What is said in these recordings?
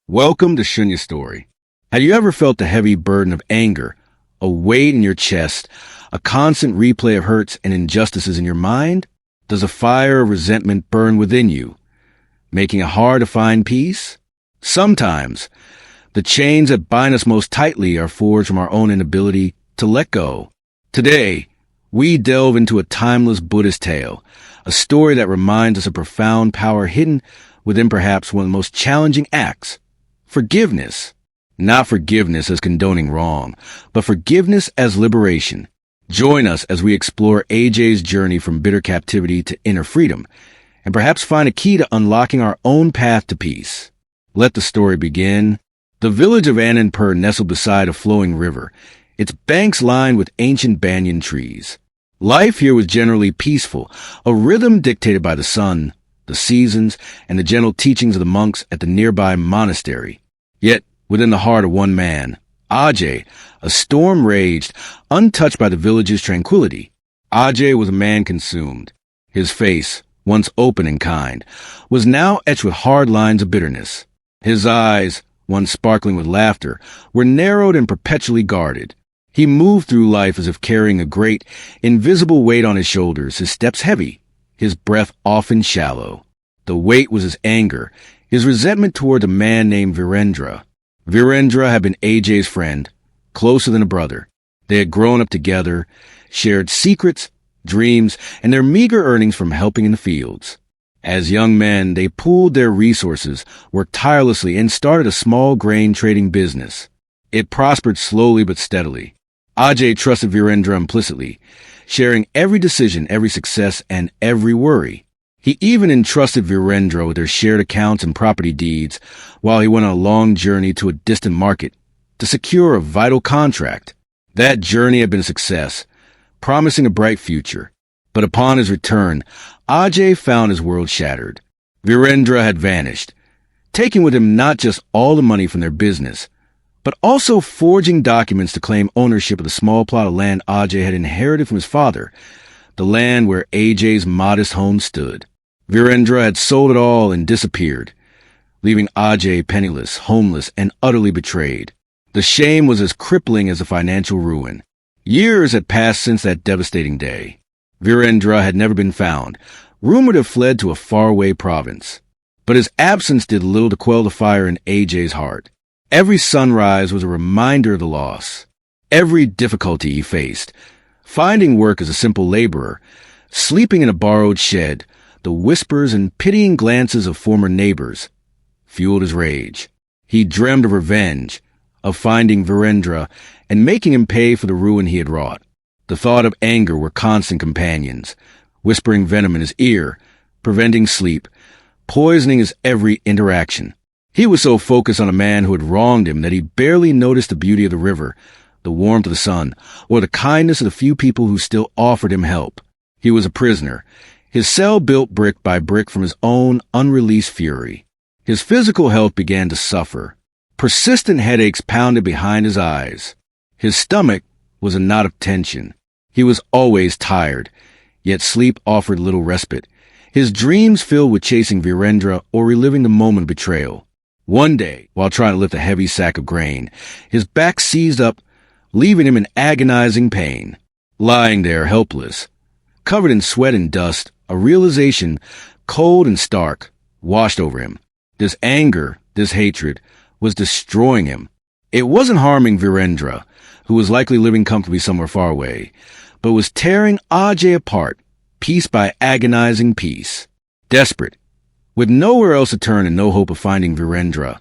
Welcome to Shunya Story. Have you ever felt the heavy burden of anger, a weight in your chest, a constant replay of hurts and injustices in your mind? Does a fire of resentment burn within you, making it hard to find peace? Sometimes, the chains that bind us most tightly are forged from our own inability to let go. Today, we delve into a timeless Buddhist tale, a story that reminds us of profound power hidden within perhaps one of the most challenging acts: forgiveness. Not forgiveness as condoning wrong, but forgiveness as liberation. Join us as we explore AJ's journey from bitter captivity to inner freedom, and perhaps find a key to unlocking our own path to peace. Let the story begin. The village of Anandpur nestled beside a flowing river, its banks lined with ancient banyan trees. Life here was generally peaceful, a rhythm dictated by the sun, the seasons, and the gentle teachings of the monks at the nearby monastery. Yet, within the heart of one man, Ajay, a storm raged, untouched by the village's tranquility. Ajay was a man consumed. His face, once open and kind, was now etched with hard lines of bitterness. His eyes, once sparkling with laughter, were narrowed and perpetually guarded. He moved through life as if carrying a great, invisible weight on his shoulders, his steps heavy, his breath often shallow. The weight was his anger, his resentment toward a man named Virendra. Virendra had been AJ's friend, closer than a brother. They had grown up together, shared secrets, dreams, and their meager earnings from helping in the fields. As young men, they pooled their resources, worked tirelessly, and started a small grain trading business. It prospered slowly but steadily. Ajay trusted Virendra implicitly, sharing every decision, every success, and every worry. He even entrusted Virendra with their shared accounts and property deeds while he went on a long journey to a distant market to secure a vital contract. That journey had been a success, promising a bright future. But upon his return, Ajay found his world shattered. Virendra had vanished, taking with him not just all the money from their business, but also forging documents to claim ownership of the small plot of land Ajay had inherited from his father, the land where AJ's modest home stood. Virendra had sold it all and disappeared, leaving Ajay penniless, homeless, and utterly betrayed. The shame was as crippling as the financial ruin. Years had passed since that devastating day. Virendra had never been found, rumored to have fled to a faraway province. But his absence did little to quell the fire in AJ's heart. Every sunrise was a reminder of the loss. Every difficulty he faced, finding work as a simple laborer, sleeping in a borrowed shed, the whispers and pitying glances of former neighbors, fueled his rage. He dreamed of revenge, of finding Virendra and making him pay for the ruin he had wrought. The thought of anger were constant companions, whispering venom in his ear, preventing sleep, poisoning his every interaction. He was so focused on a man who had wronged him that he barely noticed the beauty of the river, the warmth of the sun, or the kindness of the few people who still offered him help. He was a prisoner, his cell built brick by brick from his own unreleased fury. His physical health began to suffer. Persistent headaches pounded behind his eyes. His stomach was a knot of tension. He was always tired, yet sleep offered little respite. His dreams filled with chasing Virendra or reliving the moment of betrayal. One day, while trying to lift a heavy sack of grain, his back seized up, leaving him in agonizing pain. Lying there, helpless, covered in sweat and dust, a realization, cold and stark, washed over him. This anger, this hatred, was destroying him. It wasn't harming Virendra, who was likely living comfortably somewhere far away, but was tearing Ajay apart, piece by agonizing piece. Desperate, with nowhere else to turn and no hope of finding Virendra,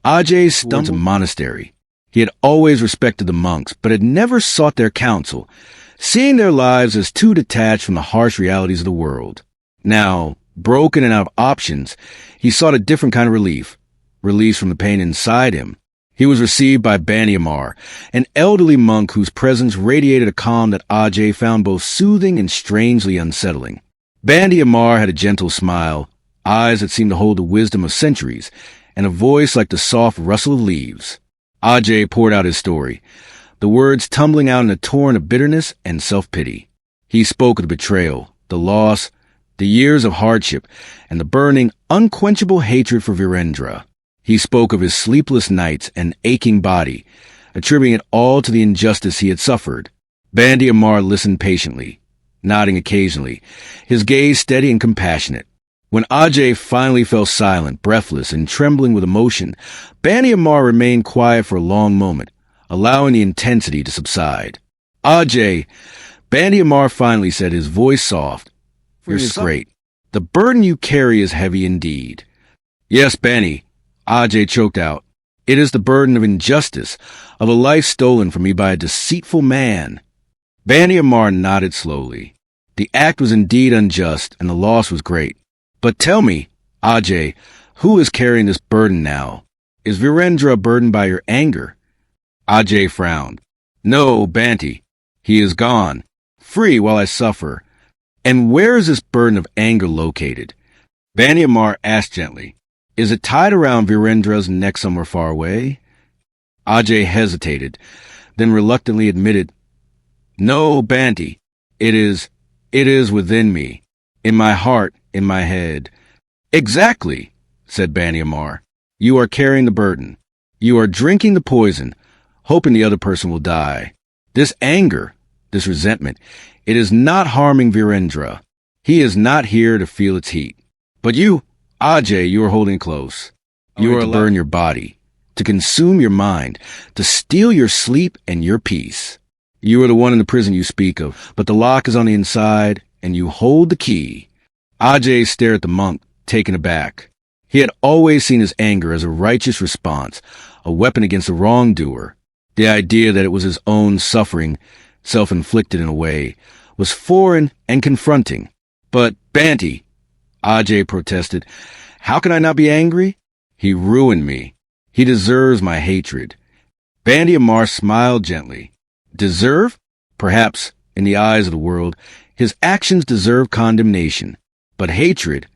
Ajay stumped a monastery. He had always respected the monks, but had never sought their counsel, seeing their lives as too detached from the harsh realities of the world. Now, broken and out of options, he sought a different kind of relief, release from the pain inside him. He was received by Bandiamar, an elderly monk whose presence radiated a calm that Ajay found both soothing and strangely unsettling. Bandiamar had a gentle smile, eyes that seemed to hold the wisdom of centuries, and a voice like the soft rustle of leaves. Ajay poured out his story, the words tumbling out in a torrent of bitterness and self-pity. He spoke of the betrayal, the loss, the years of hardship, and the burning, unquenchable hatred for Virendra. He spoke of his sleepless nights and aching body, attributing it all to the injustice he had suffered. Bandi Amar listened patiently, nodding occasionally, his gaze steady and compassionate. When Ajay finally fell silent, breathless, and trembling with emotion, Bandi Amar remained quiet for a long moment, allowing the intensity to subside. Ajay, Bandi Amar finally said, his voice soft, "You're great. The burden you carry is heavy indeed." "Yes, Bandi," Ajay choked out. "It is the burden of injustice, of a life stolen from me by a deceitful man." Bandi Amar nodded slowly. The act was indeed unjust, and the loss was great. "But tell me, Ajay, who is carrying this burden now? Is Virendra burdened by your anger?" Ajay frowned. "No, Bandi. He is gone, free while I suffer." "And where is this burden of anger located?" Bandi Amar asked gently. "Is it tied around Virendra's neck somewhere far away?" Ajay hesitated, then reluctantly admitted, "No, Bandi. It is within me, in my heart, in my head." "Exactly," said Bandi Amar. "You are carrying the burden. You are drinking the poison, hoping the other person will die. This anger, this resentment, it is not harming Virendra. He is not here to feel its heat. But you, Ajay, you are holding close. You are to burn your body, to consume your mind, to steal your sleep and your peace. You are the one in the prison you speak of, but the lock is on the inside, and you hold the key." Ajay stared at the monk, taken aback. He had always seen his anger as a righteous response, a weapon against the wrongdoer. The idea that it was his own suffering, self-inflicted in a way, was foreign and confronting. "But, Bandi," Ajay protested, "how can I not be angry? He ruined me. He deserves my hatred." Bandi Amar smiled gently. Deserve? Perhaps, in the eyes of the world, his actions deserve condemnation. But hatred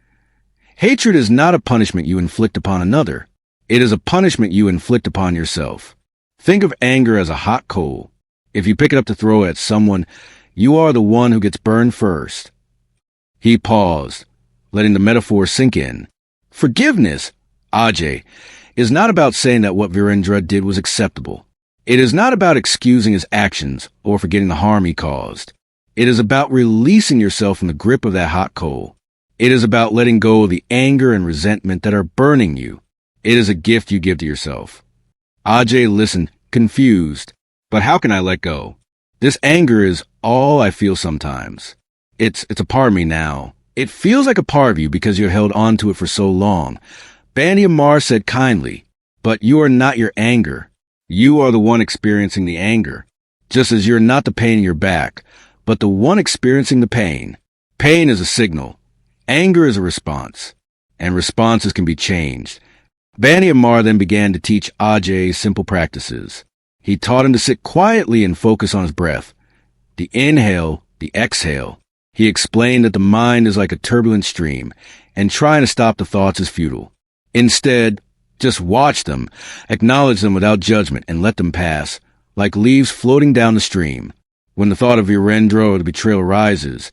is not a punishment you inflict upon another. It is a punishment you inflict upon yourself. Think of anger as a hot coal. If you pick it up to throw at someone, you are the one who gets burned first. He paused, letting the metaphor sink in. Forgiveness, Ajay, is not about saying that what Virendra did was acceptable. It is not about excusing his actions or forgetting the harm he caused. It is about releasing yourself from the grip of that hot coal. It is about letting go of the anger and resentment that are burning you. It is a gift you give to yourself. Ajay listened, confused. But how can I let go? This anger is all I feel sometimes. It's a part of me now. It feels like a part of you because you held on to it for so long. Bandi Amar said kindly, but you are not your anger. You are the one experiencing the anger, just as you're not the pain in your back, but the one experiencing the pain. Pain is a signal. Anger is a response, and responses can be changed. Bandi Amar then began to teach Ajay simple practices. He taught him to sit quietly and focus on his breath. The inhale, the exhale. He explained that the mind is like a turbulent stream, and trying to stop the thoughts is futile. Instead, just watch them, acknowledge them without judgment, and let them pass, like leaves floating down the stream. When the thought of Virendra or the betrayal rises,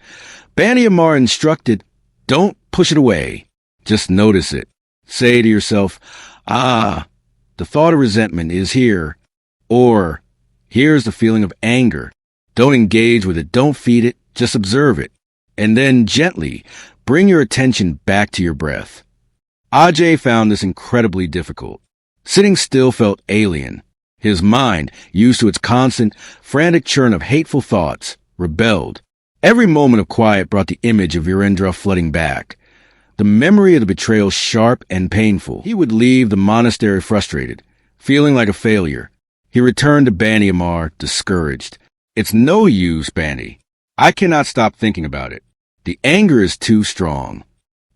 Bandi Amar instructed, don't push it away. Just notice it. Say to yourself, the thought of resentment is here. Or, here's the feeling of anger. Don't engage with it. Don't feed it. Just observe it. And then gently bring your attention back to your breath. Ajay found this incredibly difficult. Sitting still felt alien. His mind, used to its constant, frantic churn of hateful thoughts, rebelled. Every moment of quiet brought the image of Virendra flooding back. The memory of the betrayal sharp and painful. He would leave the monastery frustrated, feeling like a failure. He returned to Bandi Amar, discouraged. It's no use, Bandi. I cannot stop thinking about it. The anger is too strong.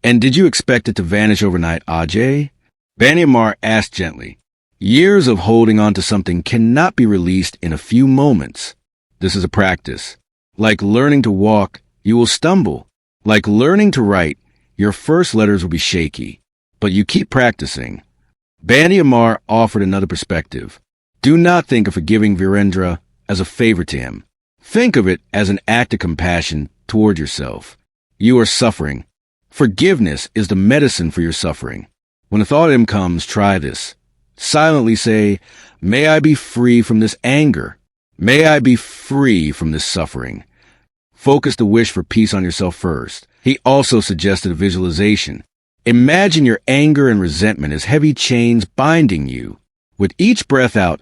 And did you expect it to vanish overnight, Ajay? Bandi Amar asked gently. Years of holding on to something cannot be released in a few moments. This is a practice. Like learning to walk, you will stumble. Like learning to write, your first letters will be shaky. But you keep practicing. Bandi Amar offered another perspective. Do not think of forgiving Virendra as a favor to him. Think of it as an act of compassion toward yourself. You are suffering. Forgiveness is the medicine for your suffering. When a thought of him comes, try this. Silently say, "May I be free from this anger. May I be free from this suffering." Focus the wish for peace on yourself first. He also suggested a visualization. Imagine your anger and resentment as heavy chains binding you. With each breath out,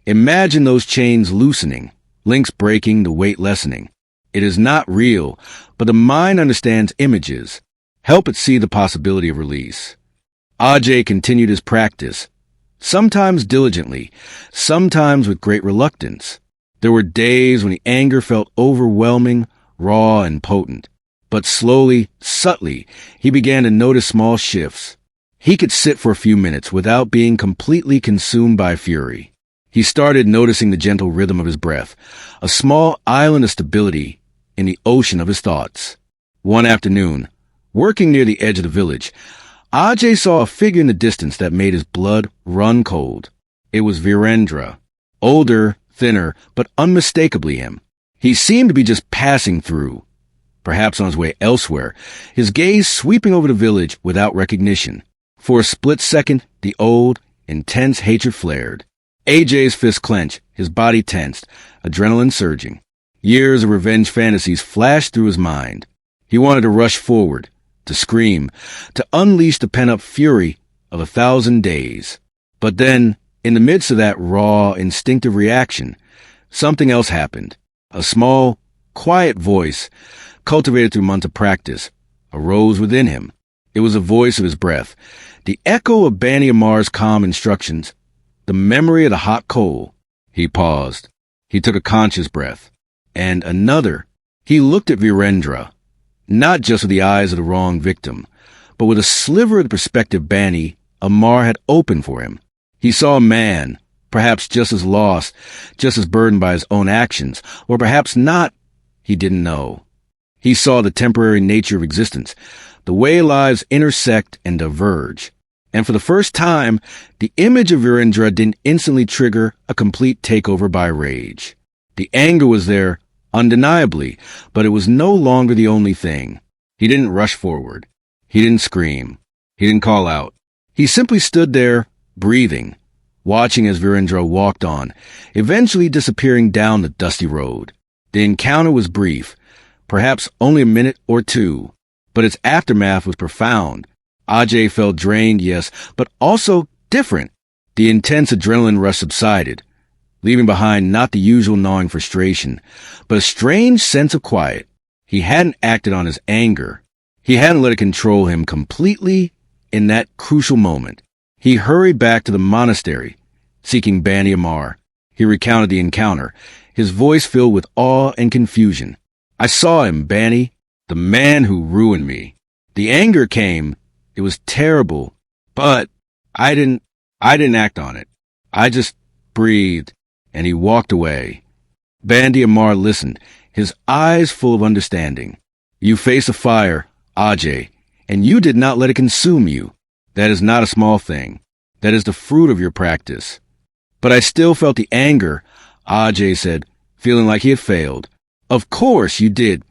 imagine those chains loosening, links breaking, the weight lessening. It is not real, but the mind understands images. Help it see the possibility of release. Ajay continued his practice, sometimes diligently, sometimes with great reluctance. There were days when the anger felt overwhelming, raw, and potent. But slowly, subtly, he began to notice small shifts. He could sit for a few minutes without being completely consumed by fury. He started noticing the gentle rhythm of his breath, a small island of stability in the ocean of his thoughts. One afternoon, working near the edge of the village, Ajay saw a figure in the distance that made his blood run cold. It was Virendra, older, thinner, but unmistakably him. He seemed to be just passing through, perhaps on his way elsewhere, his gaze sweeping over the village without recognition. For a split second, the old, intense hatred flared. Ajay's fist clenched, his body tensed, adrenaline surging. Years of revenge fantasies flashed through his mind. He wanted to rush forward, to scream, to unleash the pent-up fury of 1,000 days. But then, in the midst of that raw, instinctive reaction, something else happened. A small, quiet voice, cultivated through months of practice, arose within him. It was the voice of his breath, the echo of Bani Amar's calm instructions, the memory of the hot coal. He paused. He took a conscious breath. And another. He looked at Virendra, not just with the eyes of the wronged victim, but with a sliver of the perspective Bani Amar had opened for him. He saw a man, perhaps just as lost, just as burdened by his own actions, or perhaps not. He didn't know. He saw the temporary nature of existence, the way lives intersect and diverge. And for the first time, the image of Virendra didn't instantly trigger a complete takeover by rage. The anger was there, undeniably, but it was no longer the only thing. He didn't rush forward. He didn't scream. He didn't call out. He simply stood there, breathing, watching as Virendra walked on, eventually disappearing down the dusty road. The encounter was brief, perhaps only a minute or two, but its aftermath was profound. Ajay felt drained, yes, but also different. The intense adrenaline rush subsided, leaving behind not the usual gnawing frustration, but a strange sense of quiet. He hadn't acted on his anger. He hadn't let it control him completely in that crucial moment. He hurried back to the monastery, seeking Bani Amar. He recounted the encounter, his voice filled with awe and confusion. "I saw him, Bani, the man who ruined me. The anger came. It was terrible, but I didn't act on it. I just breathed," and he walked away. Bani Amar listened, his eyes full of understanding. "You face a fire, Ajay, and you did not let it consume you. That is not a small thing. That is the fruit of your practice." "But I still felt the anger," Ajay said, feeling like he had failed. "Of course you did."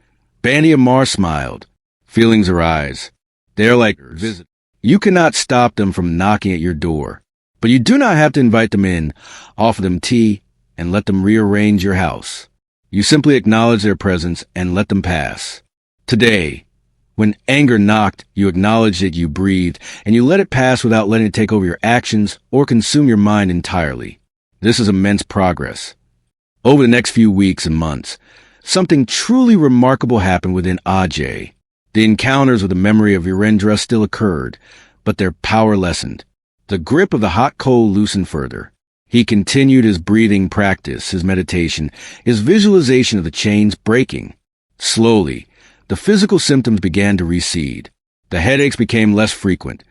Bani Amar smiled. "Feelings arise. They are like visitors. You cannot stop them from knocking at your door. But you do not have to invite them in, offer them tea, and let them rearrange your house. You simply acknowledge their presence and let them pass. Today, when anger knocked, you acknowledged it, you breathed, and you let it pass without letting it take over your actions or consume your mind entirely. This is immense progress." Over the next few weeks and months, something truly remarkable happened within Ajay. The encounters with the memory of Virendra still occurred, but their power lessened. The grip of the hot coal loosened further. He continued his breathing practice, his meditation, his visualization of the chains breaking. Slowly, the physical symptoms began to recede. The headaches became less frequent,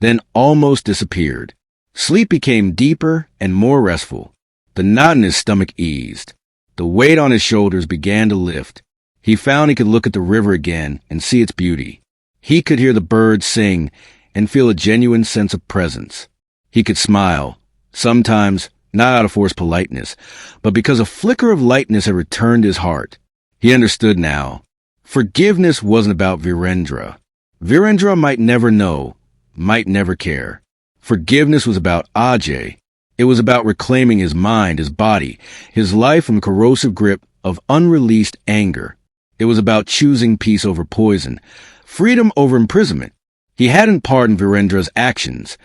then almost disappeared. Sleep became deeper and more restful. The knot in his stomach eased. The weight on his shoulders began to lift. He found he could look at the river again and see its beauty. He could hear the birds sing and feel a genuine sense of presence. He could smile, sometimes not out of forced politeness, but because a flicker of lightness had returned to his heart. He understood now. Forgiveness wasn't about Virendra. Virendra might never know, might never care. Forgiveness was about Ajay. It was about reclaiming his mind, his body, his life from the corrosive grip of unreleased anger. It was about choosing peace over poison, freedom over imprisonment. He hadn't pardoned Virendra's actions,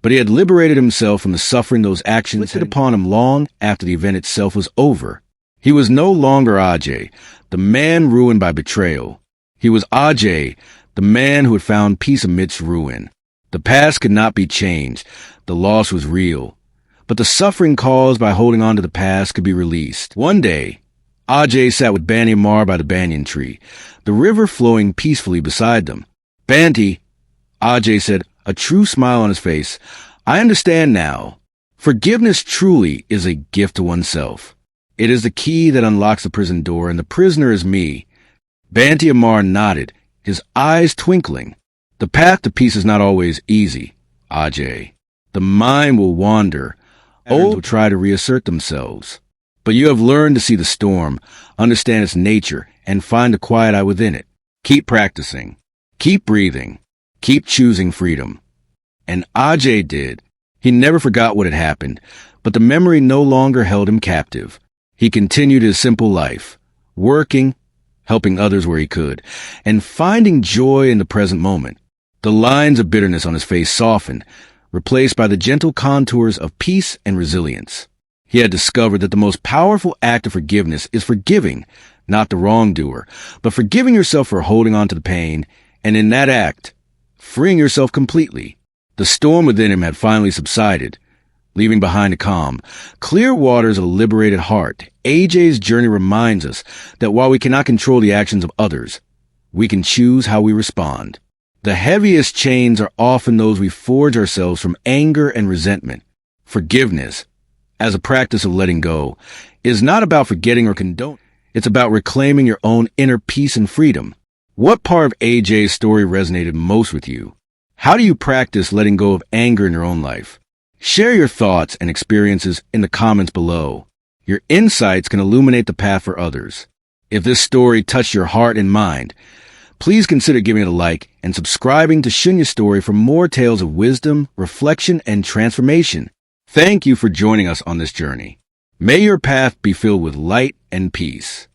but he had liberated himself from the suffering those actions inflicted upon him long after the event itself was over. He was no longer Ajay, the man ruined by betrayal. He was Ajay, the man who had found peace amidst ruin. The past could not be changed. The loss was real. But the suffering caused by holding on to the past could be released. One day, Ajay sat with Banti Amar by the banyan tree, the river flowing peacefully beside them. "Banti," Ajay said, a true smile on his face, "I understand now. Forgiveness truly is a gift to oneself. It is the key that unlocks the prison door, and the prisoner is me." Banti Amar nodded, his eyes twinkling. "The path to peace is not always easy, Ajay. The mind will wander. Old will try to reassert themselves. But you have learned to see the storm, understand its nature, and find the quiet eye within it. Keep practicing. Keep breathing. Keep choosing freedom." And Ajay did. He never forgot what had happened, but the memory no longer held him captive. He continued his simple life, working, helping others where he could, and finding joy in the present moment. The lines of bitterness on his face softened, replaced by the gentle contours of peace and resilience. He had discovered that the most powerful act of forgiveness is forgiving, not the wrongdoer, but forgiving yourself for holding on to the pain, and in that act, freeing yourself completely. The storm within him had finally subsided, leaving behind a calm, clear waters of a liberated heart. Ajay's journey reminds us that while we cannot control the actions of others, we can choose how we respond. The heaviest chains are often those we forge ourselves from anger and resentment. Forgiveness, as a practice of letting go, is not about forgetting or condoning. It's about reclaiming your own inner peace and freedom. What part of Ajay's story resonated most with you? How do you practice letting go of anger in your own life? Share your thoughts and experiences in the comments below. Your insights can illuminate the path for others. If this story touched your heart and mind, please consider giving it a like and subscribing to Shunya Story for more tales of wisdom, reflection, and transformation. Thank you for joining us on this journey. May your path be filled with light and peace.